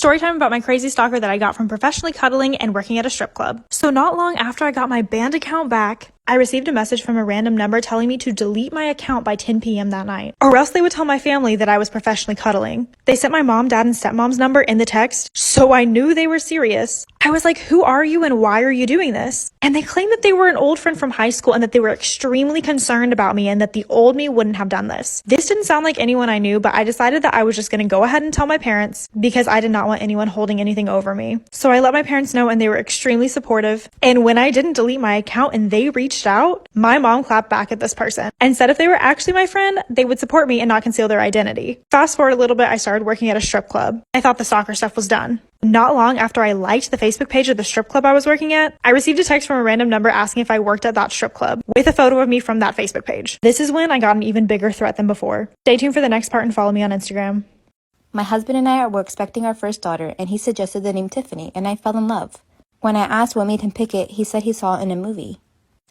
Storytime about my crazy stalker that I got from professionally cuddling and working at a strip club. So not long after I got my banned account back, I received a message from a random number telling me to delete my account by 10 p.m. that night, or else they would tell my family that I was professionally cuddling. They sent my mom, dad, and stepmom's number in the text, so I knew they were serious. I was like, who are you and why are you doing this? And they claimed that they were an old friend from high school and that they were extremely concerned about me and that the old me wouldn't have done this. This didn't sound like anyone I knew, but I decided that I was just gonna go ahead and tell my parents because I did not want anyone holding anything over me. So I let my parents know and they were extremely supportive. And when I didn't delete my account and they reached out, my mom clapped back at this person and said if they were actually my friend, they would support me and not conceal their identity. Fast forward a little bit, I started working at a strip club. I thought the stalker stuff was done. Not long after I liked the Facebook page of the strip club I was working at, I received a text from a random number asking if I worked at that strip club with a photo of me from that Facebook page. This is when I got an even bigger threat than before. Stay tuned for the next part and follow me on Instagram. My husband and I were expecting our first daughter, and he suggested the name Tiffany, and I fell in love. When I asked what made him pick it, he said he saw it in a movie.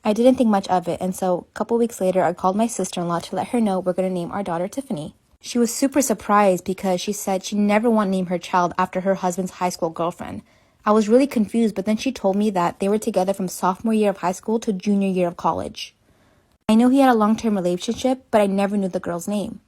I didn't think much of it, and so a couple weeks later, I called my sister-in-law to let her know we're going to name our daughter Tiffany. She was super surprised because she said she never wanted to name her child after her husband's high school girlfriend. I was really confused, but then she told me that they were together from sophomore year of high school to junior year of college. I knew he had a long-term relationship, but I never knew the girl's name.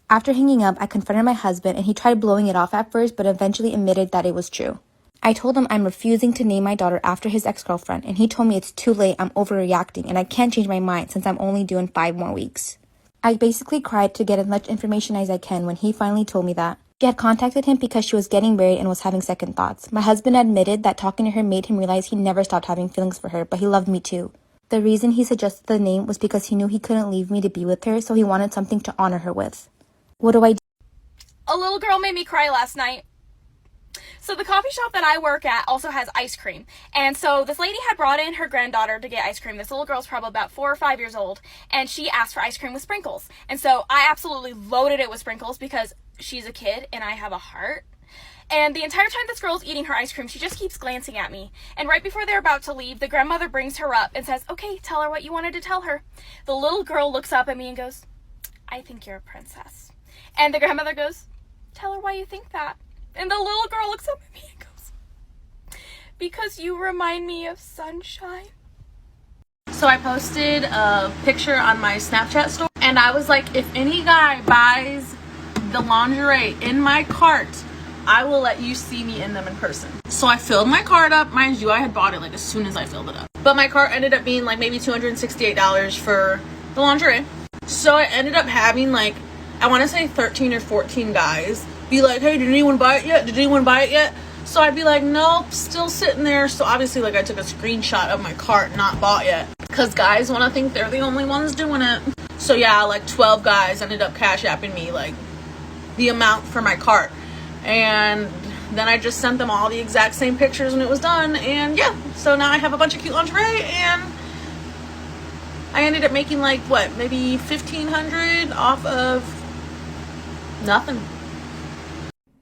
After hanging up, I confronted my husband, and he tried blowing it off at first, but eventually admitted that it was true. I told him I'm refusing to name my daughter after his ex-girlfriend, and he told me it's too late, I'm overreacting, and I can't change my mind since I'm only due in 5 more weeks. I basically cried to get as much information as I can when he finally told me that. She had contacted him because she was getting married and was having second thoughts. My husband admitted that talking to her made him realize he never stopped having feelings for her, but he loved me too. The reason he suggested the name was because he knew he couldn't leave me to be with her, so he wanted something to honor her with. What do I do? A little girl made me cry last night. So the coffee shop that I work at also has ice cream. And so this lady had brought in her granddaughter to get ice cream. This little girl's probably about 4 or 5 years old. And she asked for ice cream with sprinkles. And so I absolutely loaded it with sprinkles because she's a kid and I have a heart. And the entire time this girl's eating her ice cream, she just keeps glancing at me. And right before they're about to leave, the grandmother brings her up and says, okay, tell her what you wanted to tell her. The little girl looks up at me and goes, I think you're a princess. And the grandmother goes, tell her why you think that. And the little girl looks up at me and goes, because you remind me of sunshine. So I posted a picture on my Snapchat story, and I was like, if any guy buys the lingerie in my cart, I will let you see me in them in person. So I filled my cart up. Mind you, I had bought it like as soon as I filled it up. But my cart ended up being like maybe $268 for the lingerie. So I ended up having like, I want to say 13 or 14 guys be like, hey, did anyone buy it yet? Did anyone buy it yet? So I'd be like, nope, still sitting there. So obviously, like, I took a screenshot of my cart, not bought yet, because guys want to think they're the only ones doing it. So yeah, like 12 guys ended up cash apping me like the amount for my cart, and then I just sent them all the exact same pictures when it was done. And yeah, so now I have a bunch of cute lingerie, and I ended up making like what, maybe $1,500 off of nothing.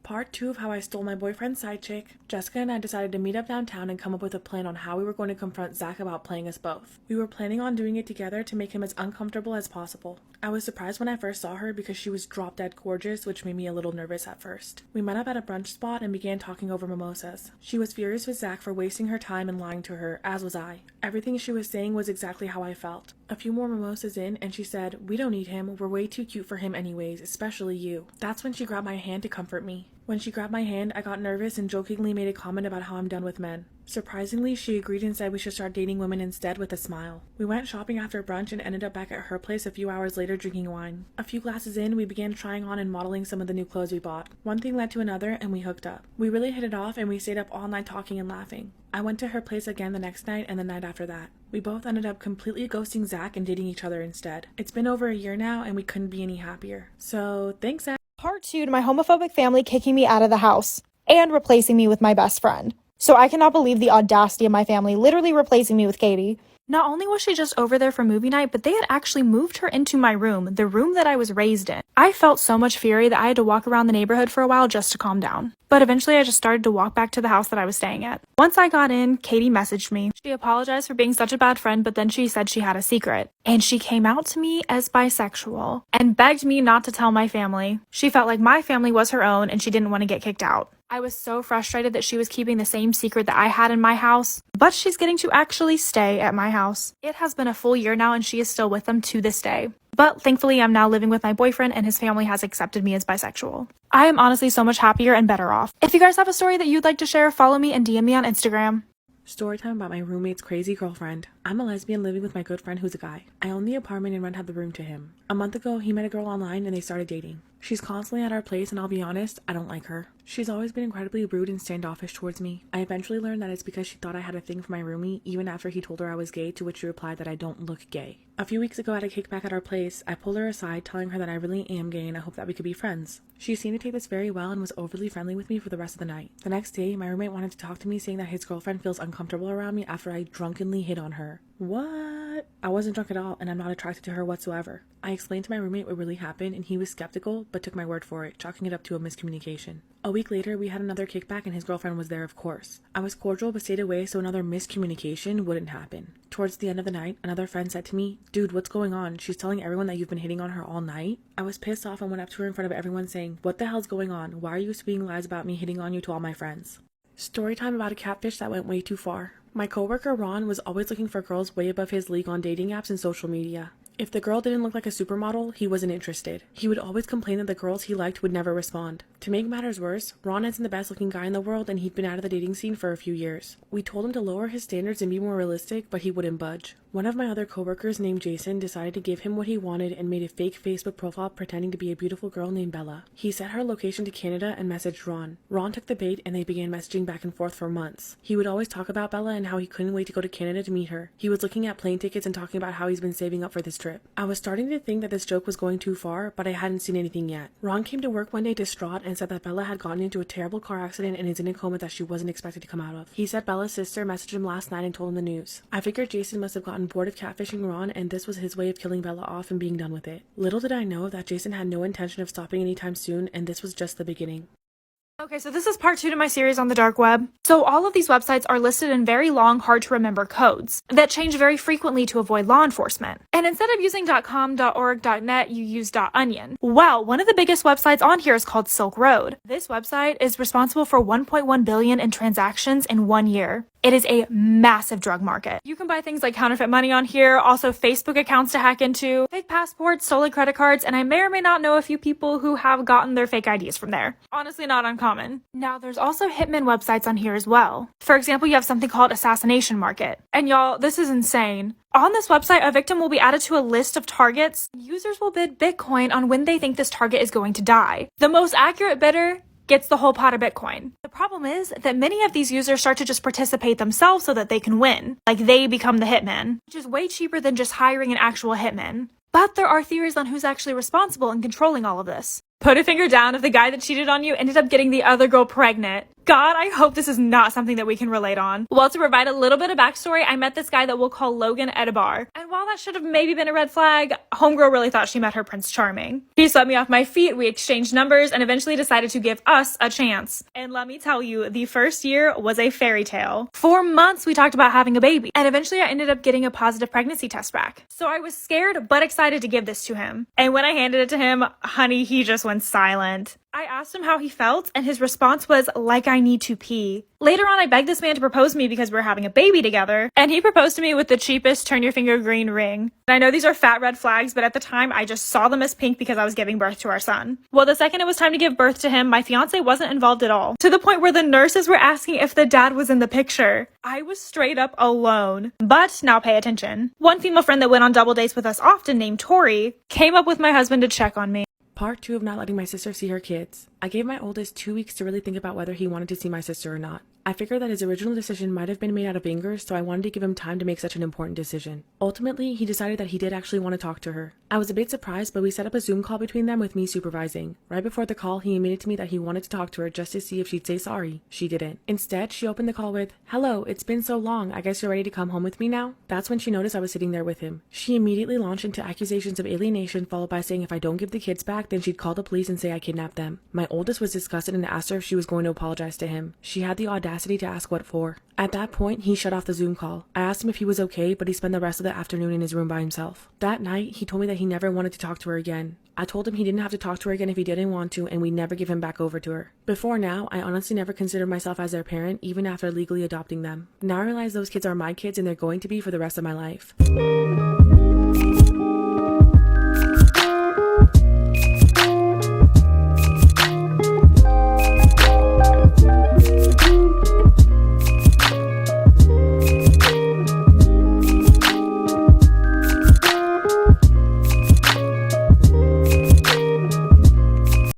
Part 2 of how I stole my boyfriend's side chick. Jessica and I decided to meet up downtown and come up with a plan on how we were going to confront Zach about playing us both. We were planning on doing it together to make him as uncomfortable as possible. I was surprised when I first saw her because she was drop dead gorgeous, which made me a little nervous at first. We met up at a brunch spot and began talking over mimosas. She was furious with Zach for wasting her time and lying to her, as was I. Everything she was saying was exactly how I felt. A few more mimosas in, and she said, we don't need him, we're way too cute for him anyways, especially you. That's when she grabbed my hand to comfort me. When she grabbed my hand, I got nervous and jokingly made a comment about how I'm done with men. Surprisingly, she agreed and said we should start dating women instead with a smile. We went shopping after brunch and ended up back at her place a few hours later drinking wine. A few glasses in, we began trying on and modeling some of the new clothes we bought. One thing led to another and we hooked up. We really hit it off and we stayed up all night talking and laughing. I went to her place again the next night and the night after that. We both ended up completely ghosting Zach and dating each other instead. It's been over a year now and we couldn't be any happier. So thanks, Zach. Part 2 to my homophobic family kicking me out of the house and replacing me with my best friend. So I cannot believe the audacity of my family literally replacing me with Katie. Not only was she just over there for movie night, but they had actually moved her into my room, the room that I was raised in. I felt so much fury that I had to walk around the neighborhood for a while just to calm down. But eventually I just started to walk back to the house that I was staying at. Once I got in, Katie messaged me. She apologized for being such a bad friend, but then she said she had a secret. And she came out to me as bisexual and begged me not to tell my family. She felt like my family was her own and she didn't want to get kicked out. I was so frustrated that she was keeping the same secret that I had in my house, but she's getting to actually stay at my house. It has been a full year now and she is still with them to this day. But thankfully, I'm now living with my boyfriend and his family has accepted me as bisexual. I am honestly so much happier and better off. If you guys have a story that you'd like to share, follow me and DM me on Instagram. Storytime about my roommate's crazy girlfriend. I'm a lesbian living with my good friend who's a guy. I own the apartment and rent out the room to him. A month ago, he met a girl online and they started dating. She's constantly at our place and I'll be honest, I don't like her. She's always been incredibly rude and standoffish towards me. I eventually learned that it's because she thought I had a thing for my roomie even after he told her I was gay, to which she replied that I don't look gay. A few weeks ago at a kickback at our place, I pulled her aside telling her that I really am gay and I hope that we could be friends. She seemed to take this very well and was overly friendly with me for the rest of the night. The next day, my roommate wanted to talk to me saying that his girlfriend feels uncomfortable around me after I drunkenly hit on her. What? I wasn't drunk at all and I'm not attracted to her whatsoever. I explained to my roommate what really happened and he was skeptical but took my word for it, chalking it up to a miscommunication. A week later, we had another kickback and his girlfriend was there, of course. I was cordial but stayed away so another miscommunication wouldn't happen. Towards the end of the night, another friend said to me, "Dude, what's going on? She's telling everyone that you've been hitting on her all night." I was pissed off and went up to her in front of everyone saying, "What the hell's going on? Why are you speaking lies about me hitting on you to all my friends?" Storytime about a catfish that went way too far. My coworker Ron was always looking for girls way above his league on dating apps and social media. If the girl didn't look like a supermodel, he wasn't interested. He would always complain that the girls he liked would never respond. To make matters worse, Ron isn't the best looking guy in the world and he'd been out of the dating scene for a few years. We told him to lower his standards and be more realistic, but he wouldn't budge. One of my other coworkers named Jason decided to give him what he wanted and made a fake Facebook profile pretending to be a beautiful girl named Bella. He set her location to Canada and messaged Ron. Ron took the bait and they began messaging back and forth for months. He would always talk about Bella and how he couldn't wait to go to Canada to meet her. He was looking at plane tickets and talking about how he's been saving up for this trip. I was starting to think that this joke was going too far, but I hadn't seen anything yet. Ron came to work one day distraught and said that Bella had gotten into a terrible car accident and is in a coma that she wasn't expected to come out of. He said Bella's sister messaged him last night and told him the news. I figured Jason must have gotten bored of catfishing Ron and this was his way of killing Bella off and being done with it. Little did I know that Jason had no intention of stopping anytime soon and this was just the beginning. Okay, so this is part 2 to my series on the dark web. So all of these websites are listed in very long, hard to remember codes that change very frequently to avoid law enforcement. And instead of using .com, .org, .net, you use .onion. Well, one of the biggest websites on here is called Silk Road. This website is responsible for 1.1 billion in transactions in 1 year. It is a massive drug market. You can buy things like counterfeit money on here, also Facebook accounts to hack into, fake passports, stolen credit cards, and I may or may not know a few people who have gotten their fake IDs from there. Honestly, not uncommon. Now, there's also hitman websites on here as well. For example, you have something called Assassination Market. And y'all, this is insane. On this website, a victim will be added to a list of targets. Users will bid Bitcoin on when they think this target is going to die. The most accurate bidder gets the whole pot of Bitcoin. The problem is that many of these users start to just participate themselves so that they can win. Like they become the hitman, which is way cheaper than just hiring an actual hitman. But there are theories on who's actually responsible in controlling all of this. Put a finger down if the guy that cheated on you ended up getting the other girl pregnant. God, I hope this is not something that we can relate on. Well, to provide a little bit of backstory, I met this guy that we'll call Logan at a bar. And while that should have maybe been a red flag, homegirl really thought she met her Prince Charming. He swept me off my feet, we exchanged numbers, and eventually decided to give us a chance. And let me tell you, the first year was a fairy tale. For months, we talked about having a baby. And eventually I ended up getting a positive pregnancy test back. So I was scared, but excited to give this to him. And when I handed it to him, honey, he just went silent. I asked him how he felt, and his response was, like I need to pee. Later on, I begged this man to propose to me because we're having a baby together, and he proposed to me with the cheapest turn your finger green ring. And I know these are fat red flags, but at the time, I just saw them as pink because I was giving birth to our son. Well, the second it was time to give birth to him, my fiance wasn't involved at all, to the point where the nurses were asking if the dad was in the picture. I was straight up alone. But now pay attention. One female friend that went on double dates with us often, named Tori, came up with my husband to check on me. Part 2 of not letting my sister see her kids. I gave my oldest 2 weeks to really think about whether he wanted to see my sister or not. I figured that his original decision might have been made out of anger, so I wanted to give him time to make such an important decision. Ultimately, he decided that he did actually want to talk to her. I was a bit surprised, but we set up a Zoom call between them with me supervising. Right before the call, he admitted to me that he wanted to talk to her just to see if she'd say sorry. She didn't. Instead, she opened the call with, "Hello, it's been so long. I guess you're ready to come home with me now?" That's when she noticed I was sitting there with him. She immediately launched into accusations of alienation, followed by saying if I don't give the kids back, then she'd call the police and say I kidnapped them. My oldest was disgusted and asked her if she was going to apologize to him. She had the audacity to ask what for. At that point, he shut off the Zoom call. I asked him if he was okay, but he spent the rest of the afternoon in his room by himself. That night, he told me that he never wanted to talk to her again. I told him he didn't have to talk to her again if he didn't want to, and we'd never give him back over to her. Before now, I honestly never considered myself as their parent, even after legally adopting them. Now I realize those kids are my kids and they're going to be for the rest of my life.